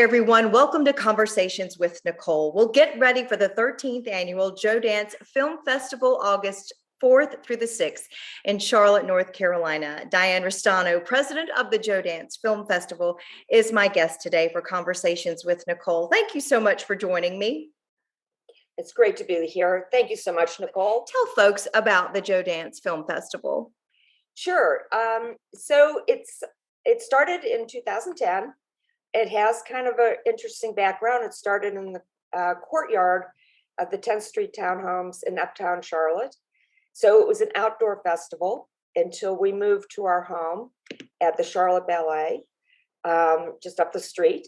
everyone. Welcome to Conversations with Nicole. We'll get ready for the 13th Annual Joedance Film Festival, August 4th through the 6th in Charlotte, North Carolina. Diane Restaino, president of the Joedance Film Festival, is my guest today for Conversations with Nicole. Thank you so much for joining me. It's great to be here. Thank you so much, Nicole. Tell folks about the Joedance Film Festival. Sure. So it started in 2010. It has kind of an interesting background. It started in the courtyard of the 10th Street townhomes in Uptown, Charlotte. So it was an outdoor festival until we moved to our home at the Charlotte Ballet, just up the street.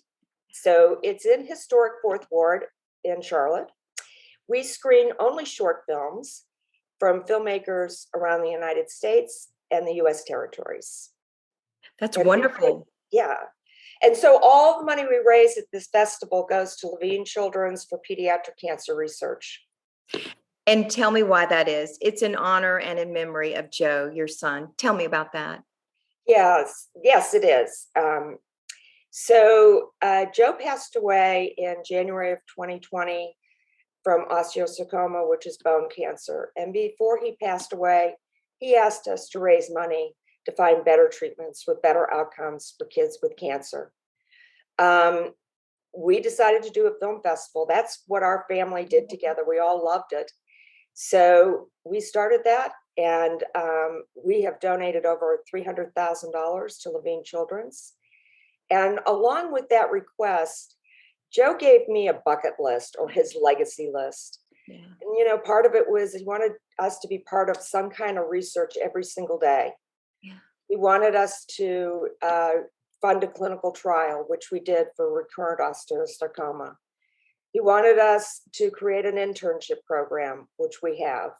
So it's in historic Fourth Ward in Charlotte. We screen only short films from filmmakers around the United States and the U.S. territories. That's wonderful. Yeah. And so all the money we raise at this festival goes to Levine Children's for pediatric cancer research. And tell me why that is. It's in honor and in memory of Joe, your son. Tell me about that. Yes, it is. So Joe passed away in January of 2020 from osteosarcoma, which is bone cancer. And before he passed away, he asked us to raise money to find better treatments with better outcomes for kids with cancer. We decided to do a film festival. That's what our family did together. We all loved it. So we started that, and we have donated over $300,000 to Levine Children's. And along with that request, Joe gave me a bucket list, or his legacy list. Yeah. And, part of it was he wanted us to be part of some kind of research every single day. Yeah. He wanted us to fund a clinical trial, which we did for recurrent osteosarcoma. He wanted us to create an internship program, which we have.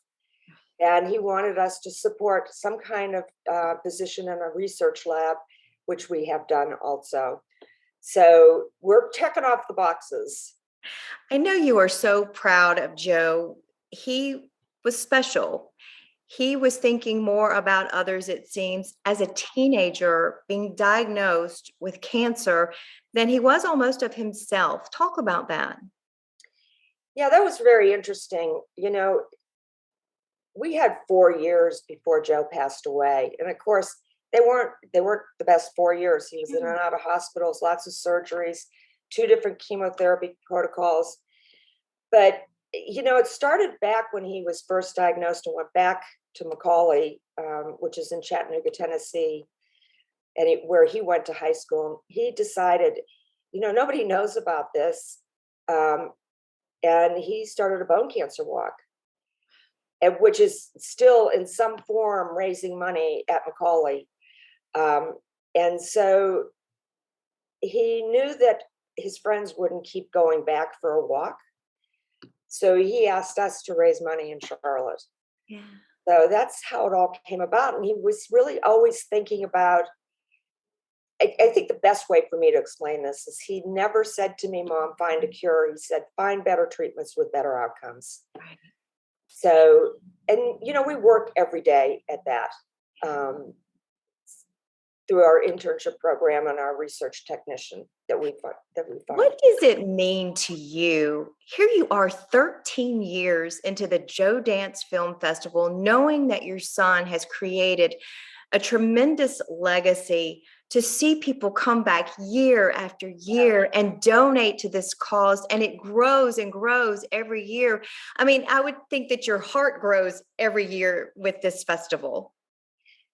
And he wanted us to support some kind of position in a research lab, which we have done also. So we're checking off the boxes. I know you are so proud of Joe. He was special. He was thinking more about others, it seems, as a teenager being diagnosed with cancer than he was almost of himself. Talk about that. Yeah, that was very interesting. We had 4 years before Joe passed away. And of course, they weren't the best 4 years. He was in and out of hospitals, lots of surgeries, 2 different chemotherapy protocols. But, it started back when he was first diagnosed and went back to Macaulay, which is in Chattanooga, Tennessee, and where he went to high school. He decided, nobody knows about this. And he started a bone cancer walk, which is still in some form raising money at Macaulay. And so he knew that his friends wouldn't keep going back for a walk. So he asked us to raise money in Charlotte. Yeah. So that's how it all came about. And he was really always thinking about, I think the best way for me to explain this is he never said to me, Mom, find a cure. He said, find better treatments with better outcomes. Right. So, and, we work every day at that through our internship program and our research technician that we find. What does it mean to you? Here you are 13 years into the Joedance Film Festival, knowing that your son has created a tremendous legacy, to see people come back year after year and donate to this cause, and it grows and grows every year. I mean, I would think that your heart grows every year with this festival.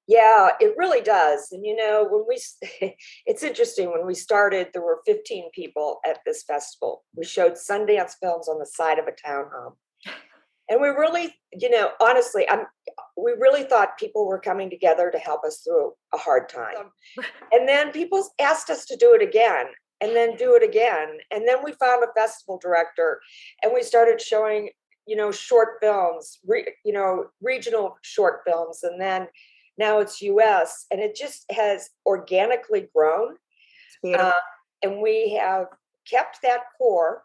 Yeah, it really does. And, it's interesting, when we started, there were 15 people at this festival. We showed Sundance films on the side of a townhome. And we really, honestly, we really thought people were coming together to help us through a hard time. And then people asked us to do it again, and then do it again. And then we found a festival director, and we started showing, short films, regional short films. And then now it's US, and it just has organically grown. And we have kept that core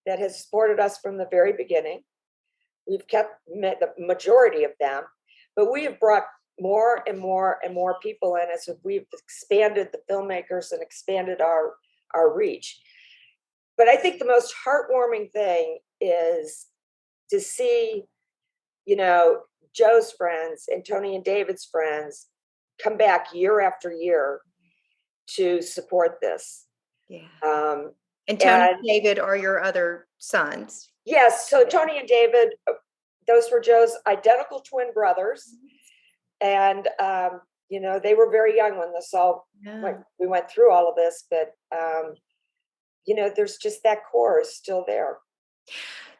that has supported us from the very beginning. We've kept the majority of them, but we have brought more and more and more people in as we've expanded the filmmakers and expanded our reach. But I think the most heartwarming thing is to see, Joe's friends and Tony and David's friends come back year after year to support this. Yeah. Um, And Tony and and David are your other sons. yes, so Tony and David, those were Joe's identical twin brothers. And, they were very young when we went through all of this, but, there's just that core is still there.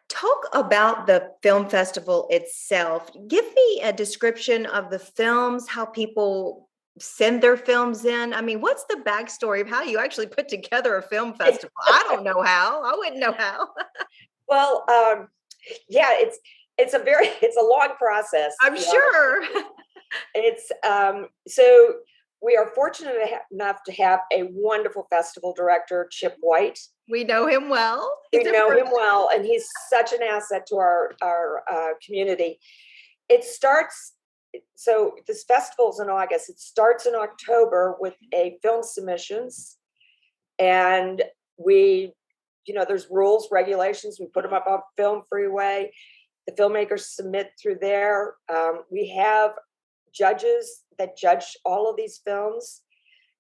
Talk about the film festival itself. Give me a description of the films, how people send their films in. I mean, what's the backstory of how you actually put together a film festival? I don't know how. I wouldn't know how. Well, yeah, it's a long process. I'm sure. It's so we are fortunate enough to have a wonderful festival director, Chip White. We know him well. We know him well, and he's such an asset to our community. It starts. So this festival's in August. It starts in October with a film submissions, and there's rules, regulations. We put them up on Film Freeway. The filmmakers submit through there. We have judges that judge all of these films,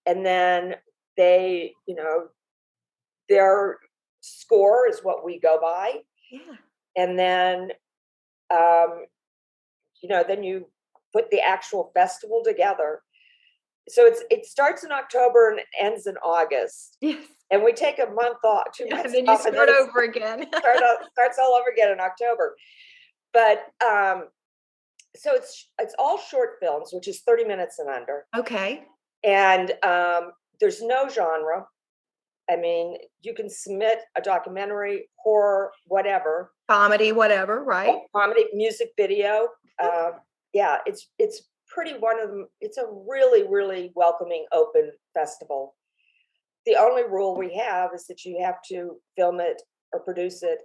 and then they, their score is what we go by. Yeah. And then, then you put the actual festival together. So it starts in October and it ends in August. Yes. And we take a month off, 2 months and then you off, start over again. starts all over again in October. But so it's all short films, which is 30 minutes and under. Okay. And there's no genre. I mean, you can submit a documentary, horror, whatever. Comedy, whatever, right? Comedy, music video. Yeah, it's pretty it's a really, really welcoming, open festival. The only rule we have is that you have to film it or produce it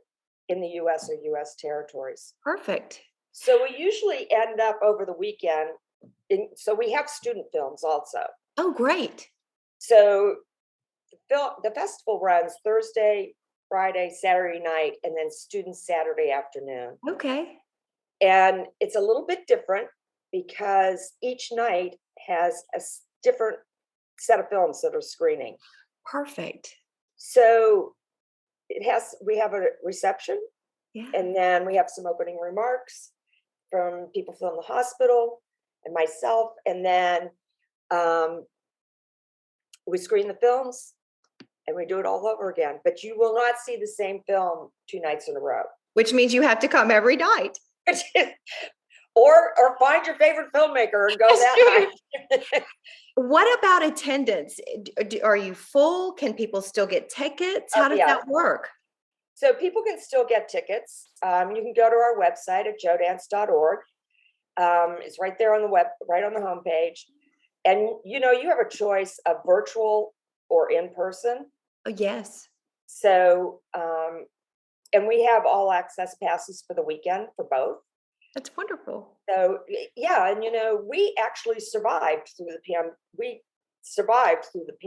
in the US or US territories. Perfect. So we usually end up over the weekend. So we have student films also. Oh, great. So the festival runs Thursday, Friday, Saturday night, and then students Saturday afternoon. Okay. And it's a little bit different because each night has a different set of films that are screening. Perfect. So we have a reception, Yeah. and then we have some opening remarks from people from the hospital and myself, and then we screen the films and we do it all over again. But you will not see the same film 2 nights in a row. Which means you have to come every night. or find your favorite filmmaker and go that night. What about attendance? Are you full? Can people still get tickets? How does that work? So people can still get tickets. You can go to our website at joedance.org. It's right there on the right on the homepage. And you have a choice of virtual or in person. Oh, yes. So, and we have all access passes for the weekend for both. That's wonderful. So yeah, and we actually survived through the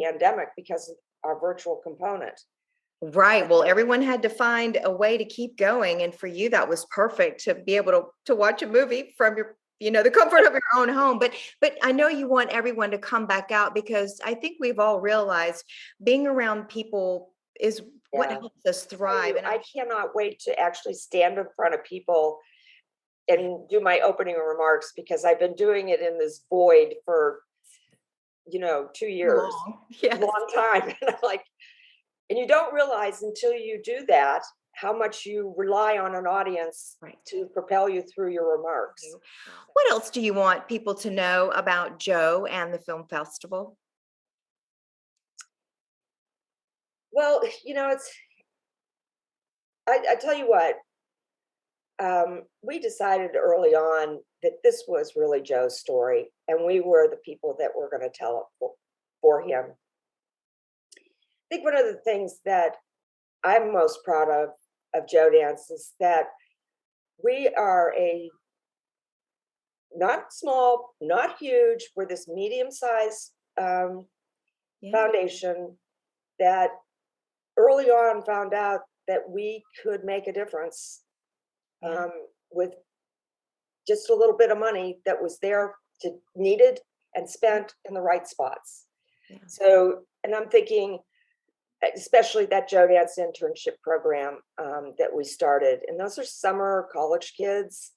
pandemic because of our virtual component. Right. Well, everyone had to find a way to keep going, and for you, that was perfect to be able to watch a movie from your, the comfort of your own home. But I know you want everyone to come back out, because I think we've all realized being around people is what helps us thrive. And I cannot wait to actually stand in front of people and do my opening remarks, because I've been doing it in this void for 2 years. Long time. And I'm like, and you don't realize until you do that how much you rely on an audience to propel you through your remarks. What else do you want people to know about Joe and the film festival? Well, I tell you what, we decided early on that this was really Joe's story, and we were the people that were going to tell it for him. I think one of the things that I'm most proud of Joedance is that we are a not small, not huge, we're this medium-sized foundation that early on found out that we could make a difference Yeah. with just a little bit of money that was there to needed and spent in the right spots. Yeah. So, and I'm thinking, especially that Joedance internship program that we started, and those are summer college kids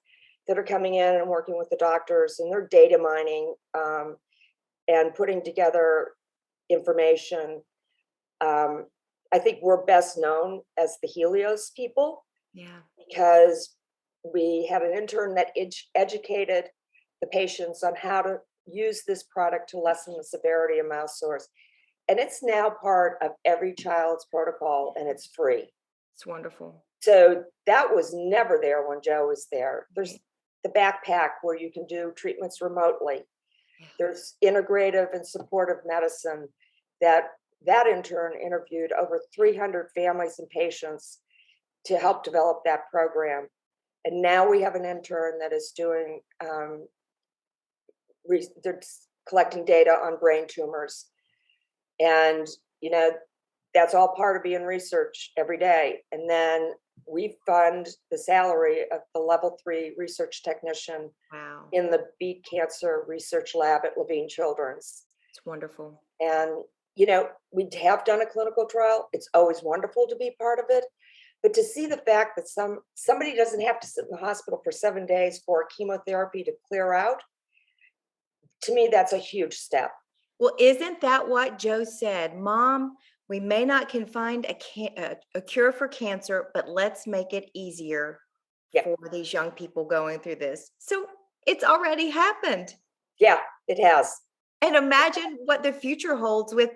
that are coming in and working with the doctors, and they're data mining and putting together information. I think we're best known as the Helios people Yeah. because we had an intern that educated the patients on how to use this product to lessen the severity of mouth sores. And it's now part of every child's protocol and it's free. It's wonderful. So that was never there when Joe was there. There's Right. the backpack where you can do treatments remotely. Yeah. There's integrative and supportive medicine that intern interviewed over 300 families and patients to help develop that program. And now we have an intern that is doing, they're collecting data on brain tumors. And, you know, that's all part of being research every day. And then we fund the salary of the level 3 research technician Wow. in the beet cancer research lab at Levine Children's. It's wonderful. And, you know, we have done a clinical trial. It's always wonderful to be part of it. But to see the fact that somebody doesn't have to sit in the hospital for 7 days for chemotherapy to clear out, to me, that's a huge step. Well, isn't that what Joe said? Mom, we may not can find a cure for cancer, but let's make it easier Yeah. for these young people going through this. So it's already happened. Yeah, it has. And imagine what the future holds with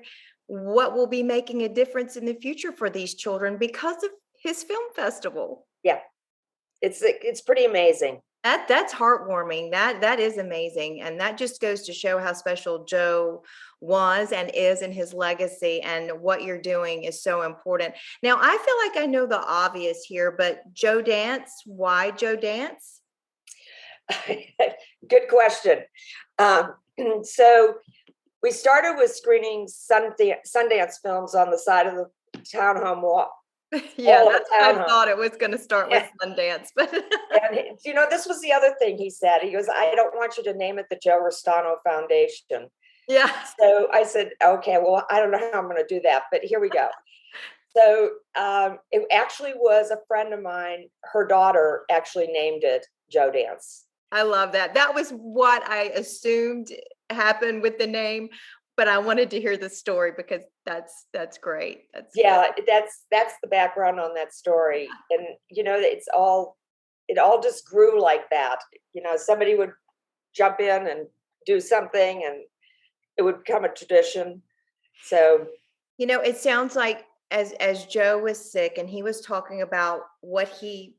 what will be making a difference in the future for these children because of his film festival. Yeah, it's pretty amazing. That's heartwarming. That is amazing. And that just goes to show how special Joe was and is in his legacy, and what you're doing is so important. Now, I feel like I know the obvious here, but Joedance, why Joedance? Good question. So we started with screening Sundance films on the side of the townhome wall. Yeah, All of that's the what I townhome. thought it was going to start with, Sundance. But And you know, this was the other thing he said. He goes, "I don't want you to name it the Joe Restaino Foundation." yeah, So I said, "Okay, well, I don't know how I'm going to do that, but here we go." So it actually was a friend of mine. Her daughter actually named it Joedance. I love that. That was what I assumed happened with the name, but I wanted to hear the story because that's great. That's Yeah, good. that's the background on that story. And you know, it all just grew like that. You know, somebody would jump in and do something and it would become a tradition. So You know, it sounds like as Joe was sick and he was talking about what he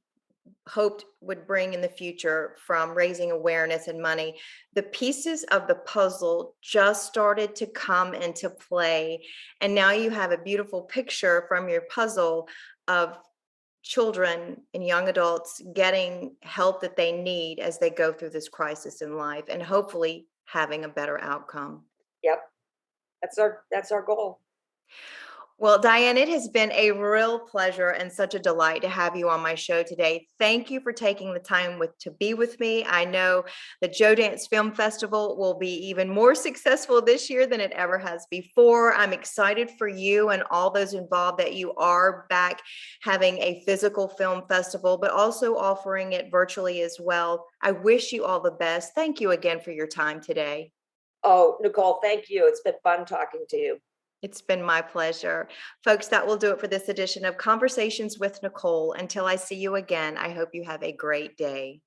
hoped would bring in the future from raising awareness and money, the pieces of the puzzle just started to come into play. And now you have a beautiful picture from your puzzle of children and young adults getting help that they need as they go through this crisis in life, and hopefully having a better outcome. yep, that's our goal. Well, Diane, it has been a real pleasure and such a delight to have you on my show today. Thank you for taking the time to be with me. I know the Joedance Film Festival will be even more successful this year than it ever has before. I'm excited for you and all those involved that you are back having a physical film festival, but also offering it virtually as well. I wish you all the best. Thank you again for your time today. Oh, Nicole, thank you. It's been fun talking to you. It's been my pleasure. Folks, that will do it for this edition of Conversations with Nicole. Until I see you again, I hope you have a great day.